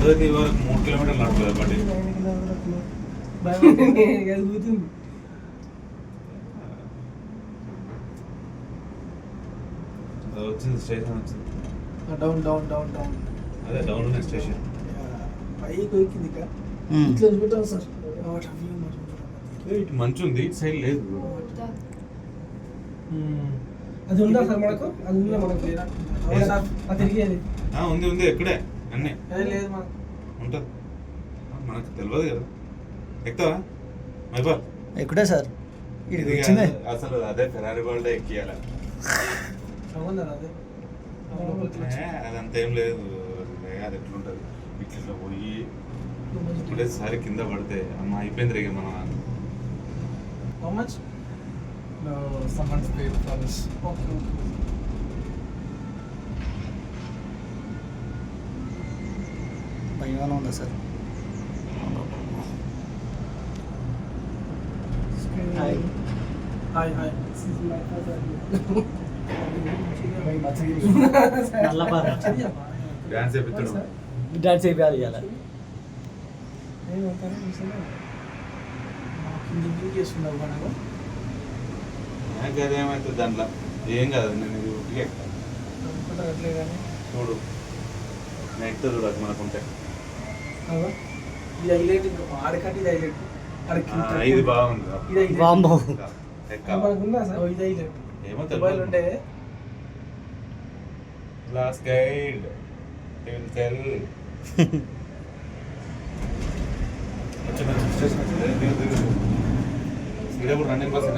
అదైతే ఇవరకు 3 కిలోమీటర్లు నడుపుతుంది బండి. వచ్చింది స్టేషన్ వచ్చింది. డౌన్ డౌన్ డౌన్ డౌన్ అదే డౌన్ ఉన్న స్టేషన్. పైకి ఎక్కింది ఇక ఇట్లా చూపెట్టాలి సార్. ఇటు మంచి ఉంది, ఇటు సైడ్ లేదు. అది ఉందా సార్ మనకు? అది ఉందా మనకు? లేదా సార్ అది తిరిగేది ఉంది ఉంది ఎక్కడే అన్నీ లేదు మనకు ఉంటుంది. మనకు తెలియదు కదా. ఎక్కుతావా మైబాల్? ఎక్కడే సార్ ఇది అసలు అదే ఫెరారీ వరల్డ్ ఎక్కియాలి. అదే అదంతా ఏం లేదు. అది ఎట్లుంటుంది ఇట్లా పోయి ఒకటేసారి కింద పడితే అమ్మ అయిపోయింది రేగ మనం. How much? No, someone's paid for this. Okay. భయంగానే ఉందా sir? Hi. Hi, hi. This is my father. నల్లపార డాన్స్ చేపిస్తాడు. డాన్స్ అయిపోయాలి ఇవాళ. చేస్తున్నావు మనకు అదేమవుతుంది దాంట్లో ఏం కాదు. నేను ఇది ఉట్టిగా ఎక్కుతాను అట్లే కానీ చూడు. నేను ఎక్కుతా చూడు అది మనకుంటే. ఇది హైలైట్. ఇంకా ఆడకంటే ఇది హైలైట్. ఇది బాగుంది. వామ్మో. మనకుందా సార్? ఇది హైలైట్. ఏమో మొబైల్ ఉంటే లాస్ట్ గైడ్ టెల్ వచ్చి స్టేషన్ వచ్చింది. ఇదే కూడా రన్నింగ్ బస్